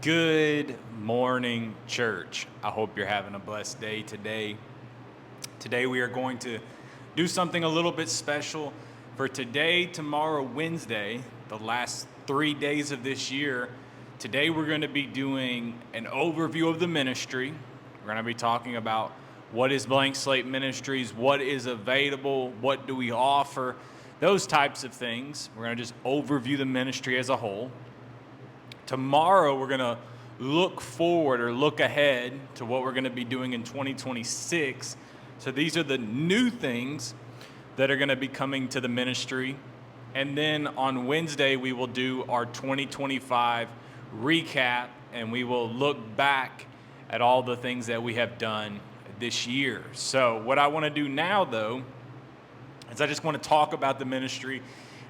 Good morning, church. I hope you're having a blessed day today. Today we are going to do something a little bit special. For today, tomorrow, Wednesday, the last 3 days of this year, today we're going to be doing an overview of the ministry. We're going to be talking about what is Blank Slate Ministries, what is available, what do we offer, those types of things. We're going to just overview the ministry as a whole. Tomorrow, we're going to look forward or look ahead to what we're going to be doing in 2026. So these are the new things that are going to be coming to the ministry. And then on Wednesday, we will do our 2025 recap, and we will look back at all the things that we have done this year. So what I want to do now, though, is I just want to talk about the ministry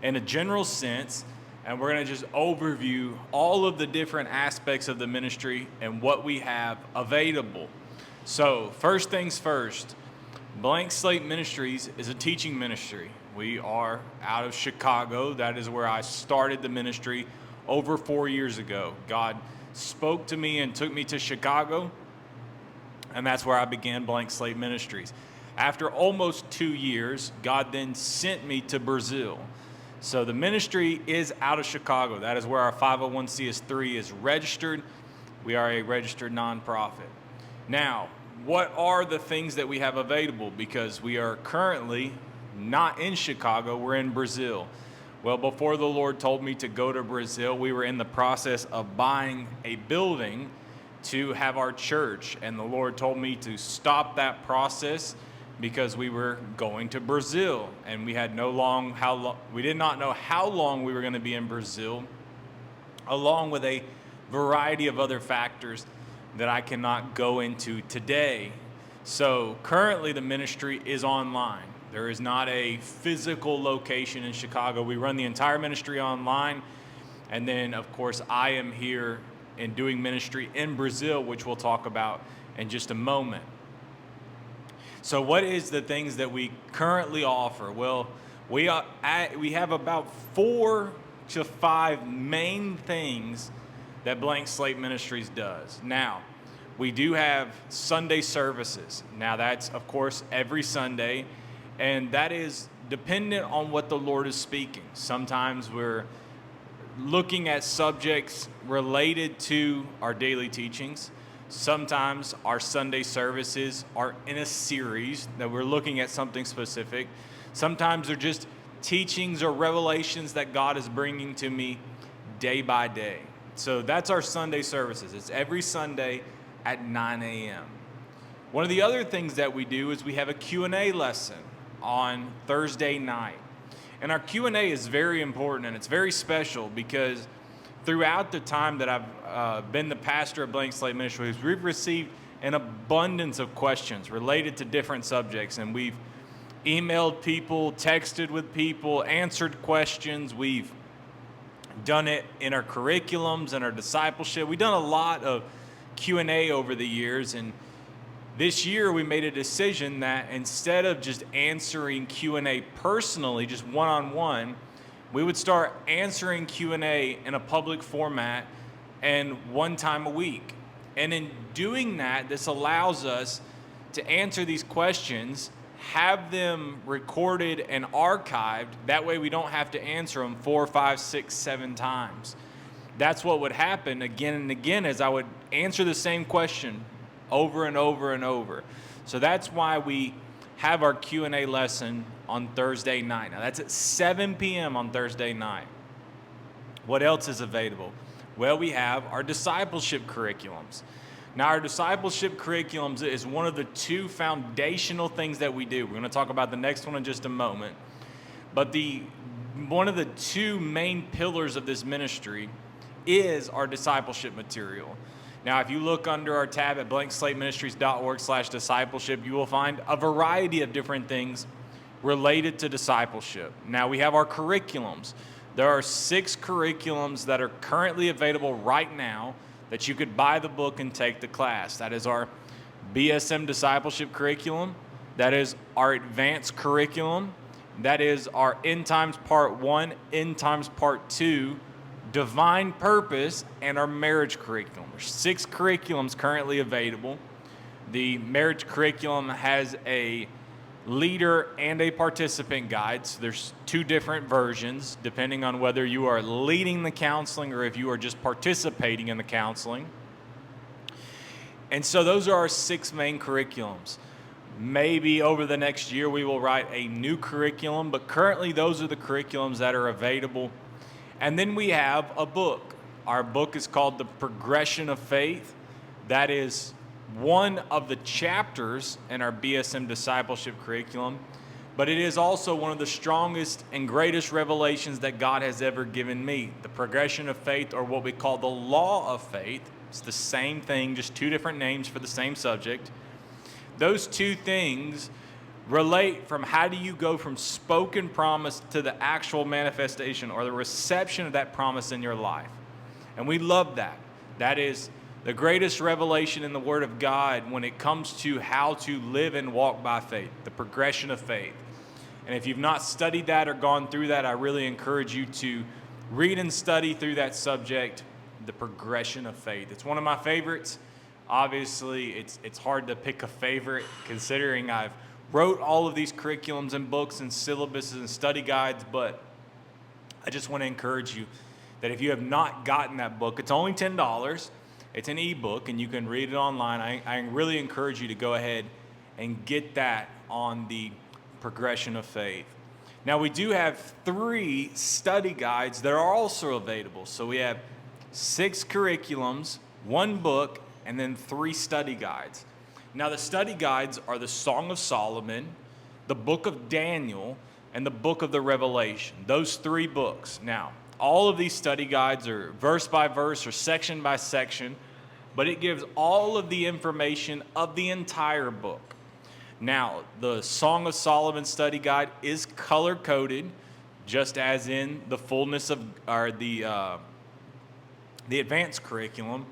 in a general sense. And we're going to just overview all of the different aspects of the ministry and what we have available. So first things first, Blank Slate Ministries is a teaching ministry. We are out of Chicago. That is where I started the ministry over 4 years ago. God spoke to me and took me to Chicago, and that's where I began Blank Slate Ministries. After almost 2 years, God then sent me to Brazil. So the ministry is out of Chicago. That is where our 501c3 is registered. We are a registered nonprofit. Now, what are the things that we have available? Because we are currently not in Chicago, we're in Brazil. Well, before the Lord told me to go to Brazil, we were in the process of buying a building to have our church. And the Lord told me to stop that process because we were going to Brazil, and we did not know how long we were going to be in Brazil, along with a variety of other factors that I cannot go into today. So currently the ministry is online. There is not a physical location in Chicago. We run the entire ministry online, and then of course I am here and doing ministry in Brazil, which we'll talk about in just a moment. So what is the things that we currently offer? Well, we have about 4 to 5 main things that Blank Slate Ministries does. Now, we do have Sunday services. Now, that's, of course, every Sunday, and that is dependent on what the Lord is speaking. Sometimes we're looking at subjects related to our daily teachings. Sometimes our Sunday services are in a series that we're looking at something specific. Sometimes they're just teachings or revelations that God is bringing to me day by day. So that's our Sunday services. It's every Sunday at 9 a.m. One of the other things that we do is we have a Q&A lesson on Thursday night. And our Q&A is very important, and it's very special because throughout the time that I've been the pastor of Blank Slate Ministries, we've received an abundance of questions related to different subjects, and we've emailed people, texted with people, answered questions. We've done it in our curriculums and our discipleship. We've done a lot of Q&A over the years, and this year we made a decision that instead of just answering Q&A personally, just one-on-one, we would start answering Q&A in a public format and one time a week. And in doing that, this allows us to answer these questions, have them recorded and archived. That way we don't have to answer them 4, 5, 6, 7 times. That's what would happen again and again as I would answer the same question over and over and over. So that's why we have our Q&A lesson on Thursday night. Now that's at 7 p.m. on Thursday night. What else is available? Well, we have our discipleship curriculums. Now our discipleship curriculums is one of the 2 foundational things that we do. We're going to talk about the next one in just a moment. But one of the 2 main pillars of this ministry is our discipleship material. Now, if you look under our tab at blankslateministries.org/discipleship, you will find a variety of different things related to discipleship. Now, we have our curriculums. There are 6 curriculums that are currently available right now that you could buy the book and take the class. That is our BSM discipleship curriculum. That is our advanced curriculum. That is our End Times Part 1, End Times Part 2 divine purpose, and our marriage curriculum. There's 6 curriculums currently available. The marriage curriculum has a leader and a participant guide. So there's 2 different versions depending on whether you are leading the counseling or if you are just participating in the counseling. And so those are our 6 main curriculums. Maybe over the next year we will write a new curriculum, but currently those are the curriculums that are available. And then we have a book. Our book is called The Progression of Faith. That is one of the chapters in our BSM discipleship curriculum, but it is also one of the strongest and greatest revelations that God has ever given me. The Progression of Faith, or what we call the Law of Faith. It's the same thing, just 2 different names for the same subject. Those 2 things relate from how do you go from spoken promise to the actual manifestation or the reception of that promise in your life. And we love that. That is the greatest revelation in the Word of God when it comes to how to live and walk by faith, the progression of faith. And if you've not studied that or gone through that, I really encourage you to read and study through that subject, the progression of faith. It's one of my favorites. Obviously, it's hard to pick a favorite considering I've wrote all of these curriculums and books and syllabuses and study guides, but I just want to encourage you that if you have not gotten that book, it's only $10. It's an ebook, and you can read it online. I really encourage you to go ahead and get that on the progression of faith. Now, we do have 3 study guides that are also available. So we have 6 curriculums, 1 book, and then 3 study guides. Now, the study guides are the Song of Solomon, the book of Daniel, and the book of the Revelation. Those 3 books. Now, all of these study guides are verse by verse or section by section, but it gives all of the information of the entire book. Now, the Song of Solomon study guide is color-coded, just as in the fullness of, or the advanced curriculum,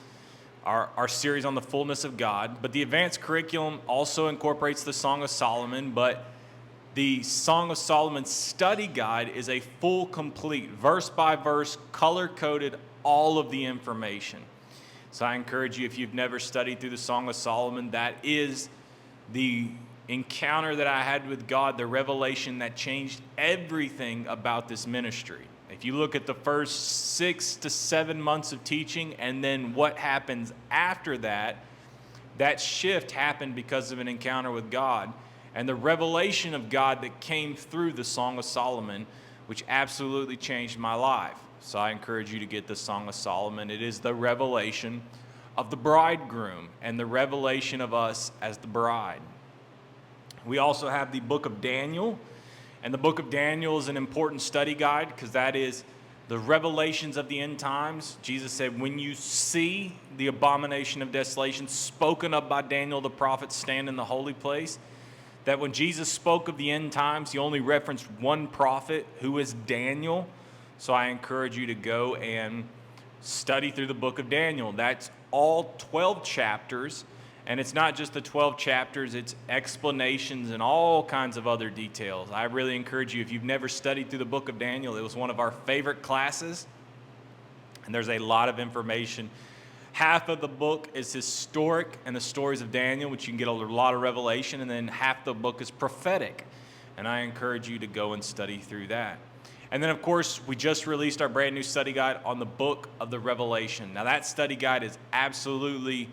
our series on the fullness of God. But the advanced curriculum also incorporates the Song of Solomon, but the Song of Solomon study guide is a full, complete, verse by verse, color-coded, all of the information. So I encourage you, if you've never studied through the Song of Solomon, that is the encounter that I had with God, the revelation that changed everything about this ministry. If you look at the first 6 to 7 months of teaching and then what happens after that, that shift happened because of an encounter with God and the revelation of God that came through the Song of Solomon, which absolutely changed my life. So I encourage you to get the Song of Solomon. It is the revelation of the bridegroom and the revelation of us as the bride. We also have the book of Daniel. And the book of Daniel is an important study guide because that is the revelations of the end times. Jesus said, when you see the abomination of desolation spoken of by Daniel the prophet stand in the holy place, that when Jesus spoke of the end times, he only referenced one prophet, who is Daniel. So I encourage you to go and study through the book of Daniel. That's all 12 chapters. And it's not just the 12 chapters, it's explanations and all kinds of other details. I really encourage you, if you've never studied through the book of Daniel, it was one of our favorite classes. And there's a lot of information. Half of the book is historic and the stories of Daniel, which you can get a lot of revelation. And then half the book is prophetic. And I encourage you to go and study through that. And then, of course, we just released our brand new study guide on the book of the Revelation. Now, that study guide is absolutely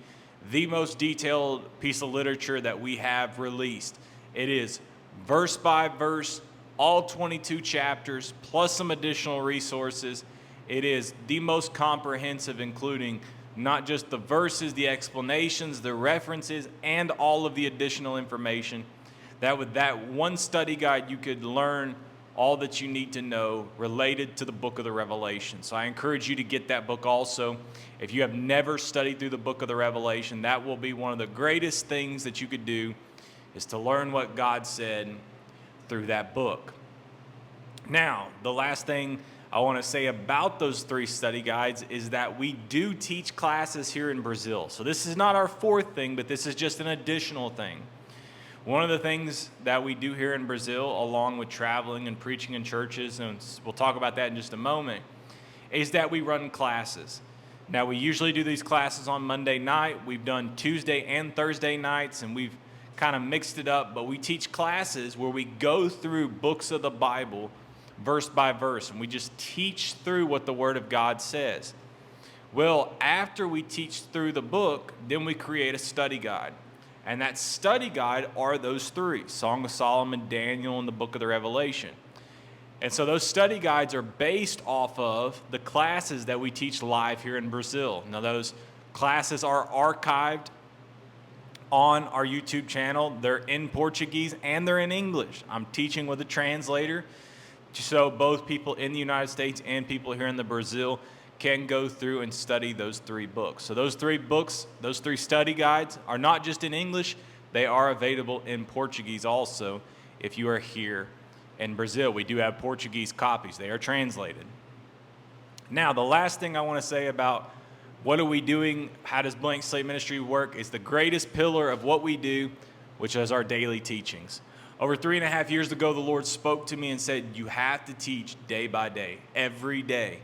the most detailed piece of literature that we have released. It is verse by verse, all 22 chapters, plus some additional resources. It is the most comprehensive, including not just the verses, the explanations, the references, and all of the additional information. That with that one study guide, you could learn all that you need to know related to the book of the Revelation. So I encourage you to get that book also. If you have never studied through the book of the Revelation, that will be one of the greatest things that you could do, is to learn what God said through that book. Now, the last thing I want to say about those 3 study guides is that we do teach classes here in Brazil. So this is not our 4th thing, but this is just an additional thing. One of the things that we do here in Brazil, along with traveling and preaching in churches, and we'll talk about that in just a moment, is that we run classes. Now, we usually do these classes on Monday night. We've done Tuesday and Thursday nights, and we've kind of mixed it up, but we teach classes where we go through books of the Bible verse by verse, and we just teach through what the Word of God says. Well, after we teach through the book, then we create a study guide. And that study guide are those three: Song of Solomon, Daniel, and the book of the Revelation. And so those study guides are based off of the classes that we teach live here in Brazil. Now, those classes are archived on our YouTube channel. They're in Portuguese and they're in English. I'm teaching with a translator, so both people in the United States and people here in the Brazil can go through and study those three books. So those three books, those three study guides are not just in English, they are available in Portuguese also if you are here in Brazil. We do have Portuguese copies. They are translated. Now, the last thing I want to say about what are we doing, how does Blank Slate Ministry work, is the greatest pillar of what we do, which is our daily teachings. Over 3.5 years ago, the Lord spoke to me and said, you have to teach day by day, every day.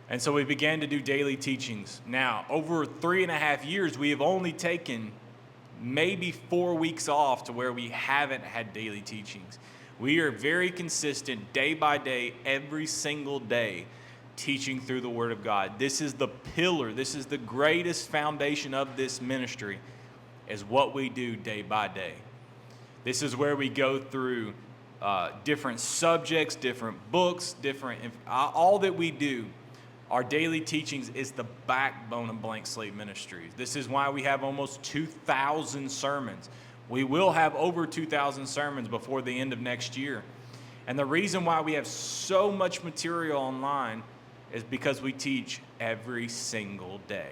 And so we began to do daily teachings. Now, over 3.5 years, we have only taken maybe 4 weeks off to where we haven't had daily teachings. We are very consistent, day by day, every single day, teaching through the Word of God. This is the pillar, this is the greatest foundation of this ministry, is what we do day by day. This is where we go through different subjects, different books, all that we do. Our daily teachings is the backbone of Blank Slate Ministries. This is why we have almost 2,000 sermons. We will have over 2,000 sermons before the end of next year. And the reason why we have so much material online is because we teach every single day.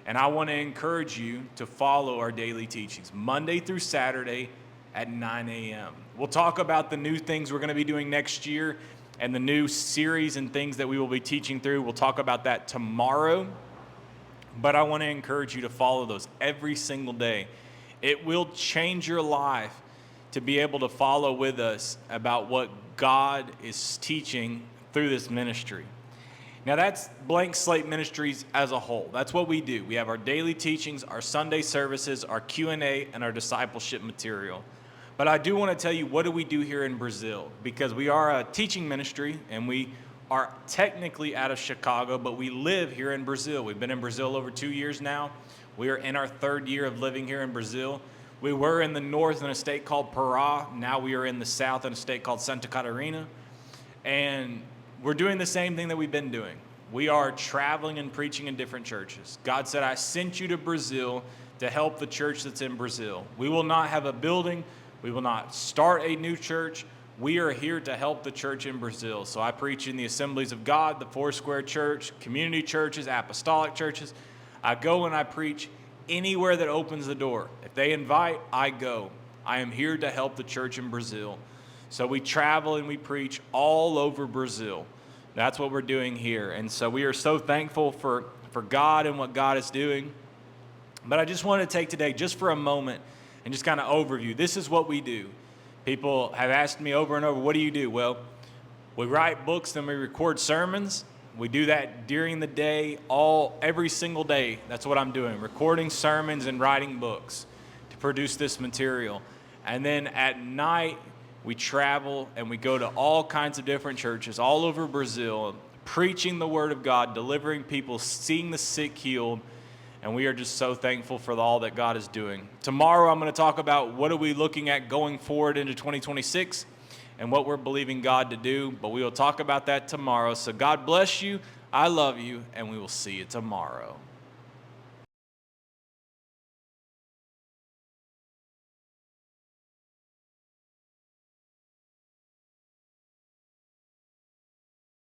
And I want to encourage you to follow our daily teachings, Monday through Saturday at 9 a.m. We'll talk about the new things we're going to be doing next year and the new series and things that we will be teaching through. We'll talk about that tomorrow. But I want to encourage you to follow those every single day. It will change your life to be able to follow with us about what God is teaching through this ministry. Now, that's Blank Slate Ministries as a whole. That's what we do. We have our daily teachings, our Sunday services, our Q&A, and our discipleship material. But I do want to tell you, what do we do here in Brazil? Because we are a teaching ministry, and we are technically out of Chicago, but we live here in Brazil. We've been in Brazil over 2 years now. We are in our third year of living here in Brazil. We were in the north in a state called Pará. Now we are in the south in a state called Santa Catarina. And we're doing the same thing that we've been doing. We are traveling and preaching in different churches. God said, I sent you to Brazil to help the church that's in Brazil. We will not have a building. We will not start a new church. We are here to help the church in Brazil. So I preach in the Assemblies of God, the Foursquare Church, community churches, apostolic churches. I go and I preach anywhere that opens the door. If they invite, I go. I am here to help the church in Brazil. So we travel and we preach all over Brazil. That's what we're doing here. And so we are so thankful for God and what God is doing. But I just want to take today just for a moment and just kind of overview. This is what we do. People have asked me over and over, what do you do? Well, we write books and we record sermons. We do that during the day, every single day. That's what I'm doing, recording sermons and writing books to produce this material. And then at night, we travel and we go to all kinds of different churches all over Brazil, preaching the Word of God, delivering people, seeing the sick healed. And we are just so thankful for all that God is doing. Tomorrow, I'm going to talk about what are we looking at going forward into 2026 and what we're believing God to do. But we will talk about that tomorrow. So God bless you. I love you. And we will see you tomorrow.